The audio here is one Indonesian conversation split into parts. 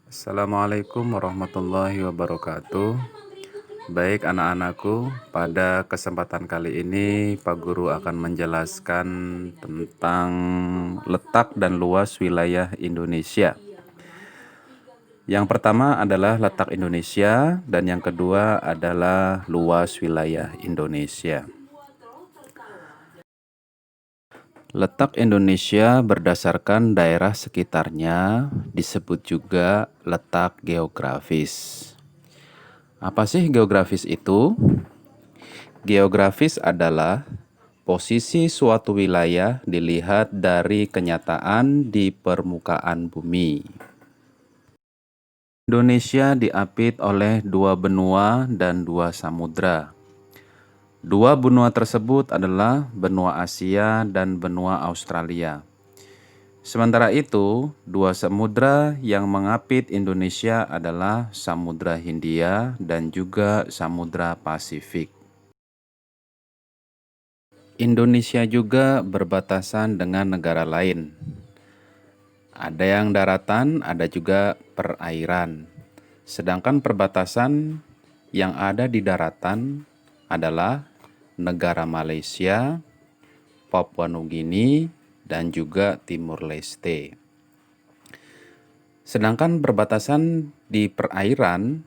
Assalamualaikum warahmatullahi wabarakatuh. Baik anak-anakku, pada kesempatan kali ini Pak Guru akan menjelaskan tentang letak dan luas wilayah Indonesia. Yang pertama adalah letak Indonesia dan yang kedua adalah luas wilayah Indonesia. Letak Indonesia berdasarkan daerah sekitarnya disebut juga letak geografis. Apa sih geografis itu? Geografis adalah posisi suatu wilayah dilihat dari kenyataan di permukaan bumi. Indonesia diapit oleh dua benua dan dua samudra. Dua benua tersebut adalah benua Asia dan benua Australia. Sementara itu, dua samudra yang mengapit Indonesia adalah Samudra Hindia dan juga Samudra Pasifik. Indonesia juga berbatasan dengan negara lain. Ada yang daratan, ada juga perairan. Sedangkan perbatasan yang ada di daratan adalah negara Malaysia, Papua Nugini, dan juga Timur Leste. Sedangkan perbatasan di perairan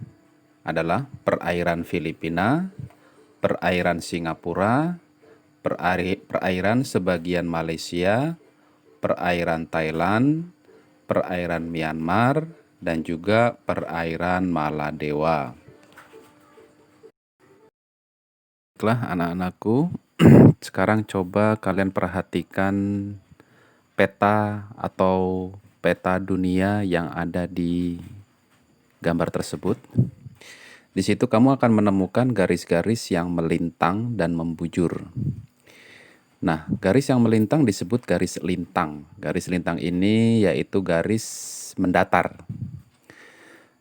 adalah perairan Filipina, perairan Singapura, perairan sebagian Malaysia, perairan Thailand, perairan Myanmar, dan juga perairan Maladewa. Baiklah anak-anakku, sekarang coba kalian perhatikan peta atau peta dunia yang ada di gambar tersebut. Di situ kamu akan menemukan garis-garis yang melintang dan membujur. Nah, garis yang melintang disebut garis lintang. Garis lintang ini yaitu garis mendatar.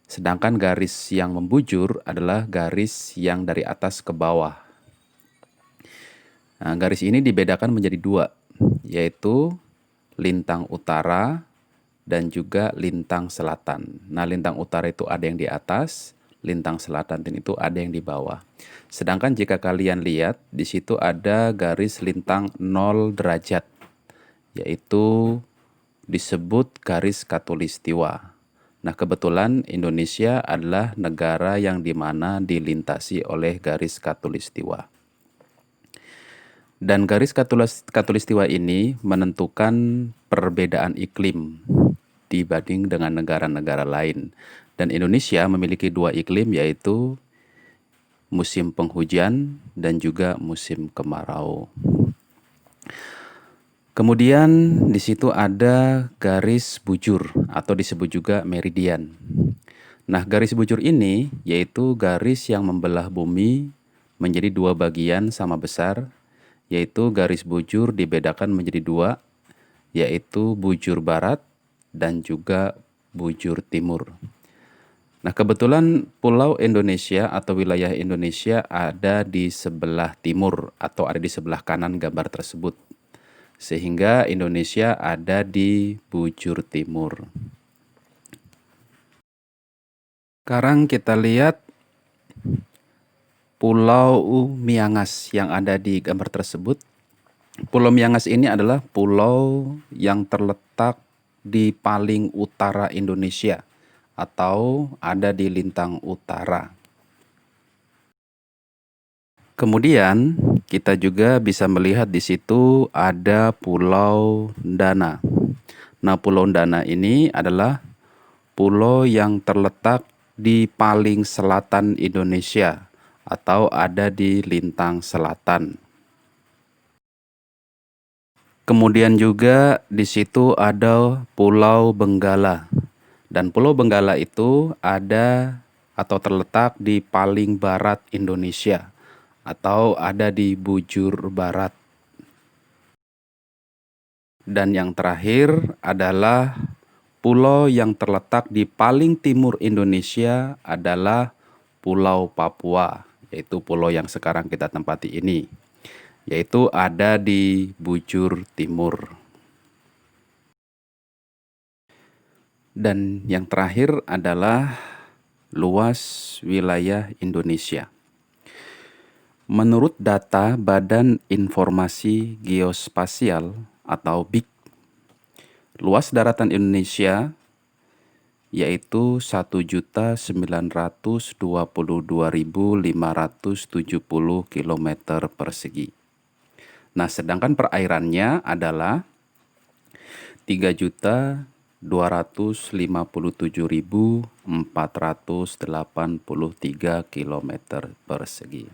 Sedangkan garis yang membujur adalah garis yang dari atas ke bawah. Nah, garis ini dibedakan menjadi dua, yaitu lintang utara dan juga lintang selatan. Nah, lintang utara itu ada yang di atas, lintang selatan itu ada yang di bawah. Sedangkan jika kalian lihat, di situ ada garis lintang 0 derajat, yaitu disebut garis khatulistiwa. Nah, kebetulan Indonesia adalah negara yang dimana dilintasi oleh garis khatulistiwa. Dan garis khatulistiwa ini menentukan perbedaan iklim dibanding dengan negara-negara lain. Dan Indonesia memiliki dua iklim, yaitu musim penghujan dan juga musim kemarau. Kemudian di situ ada garis bujur atau disebut juga meridian. Nah, garis bujur ini yaitu garis yang membelah bumi menjadi dua bagian sama besar, yaitu garis bujur dibedakan menjadi dua, yaitu bujur barat dan juga bujur timur. Nah, kebetulan pulau Indonesia atau wilayah Indonesia ada di sebelah timur atau ada di sebelah kanan gambar tersebut. Sehingga Indonesia ada di bujur timur. Sekarang kita lihat Pulau Miangas yang ada di gambar tersebut. Pulau Miangas ini adalah pulau yang terletak di paling utara Indonesia atau ada di lintang utara. Kemudian kita juga bisa melihat di situ ada Pulau Dana. Nah, Pulau Dana ini adalah pulau yang terletak di paling selatan Indonesia atau ada di lintang selatan. Kemudian juga di situ ada Pulau Benggala. Dan Pulau Benggala itu ada atau terletak di paling barat Indonesia atau ada di bujur barat. Dan yang terakhir adalah pulau yang terletak di paling timur Indonesia adalah Pulau Papua, yaitu pulau yang sekarang kita tempati ini, yaitu ada di bujur timur. Dan yang terakhir adalah luas wilayah Indonesia. Menurut data Badan Informasi Geospasial atau BIG, luas daratan Indonesia yaitu 1.922.570 km persegi. Nah, sedangkan perairannya adalah 3.257.483 km persegi.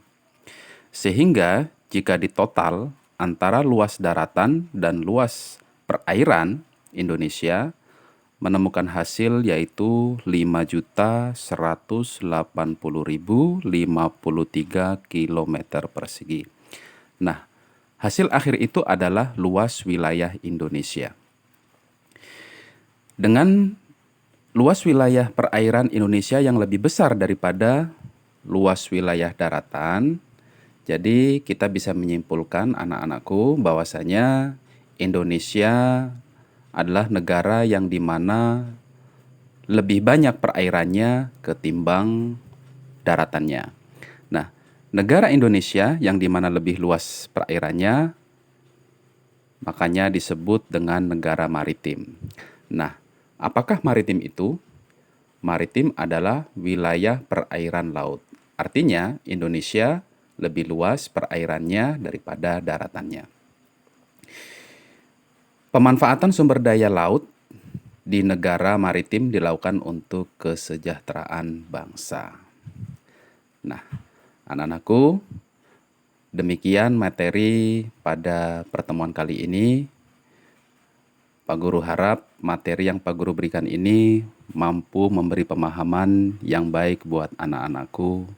Sehingga jika ditotal antara luas daratan dan luas perairan Indonesia menemukan hasil yaitu 5.180.053 km persegi. Nah, hasil akhir itu adalah luas wilayah Indonesia. Dengan luas wilayah perairan Indonesia yang lebih besar daripada luas wilayah daratan, jadi kita bisa menyimpulkan anak-anakku bahwasanya Indonesia adalah negara yang dimana lebih banyak perairannya ketimbang daratannya. Nah, negara Indonesia yang dimana lebih luas perairannya, makanya disebut dengan negara maritim. Nah, apakah maritim itu? Maritim adalah wilayah perairan laut. Artinya, Indonesia lebih luas perairannya daripada daratannya. Pemanfaatan sumber daya laut di negara maritim dilakukan untuk kesejahteraan bangsa. Nah, anak-anakku, demikian materi pada pertemuan kali ini. Pak Guru harap materi yang Pak Guru berikan ini mampu memberi pemahaman yang baik buat anak-anakku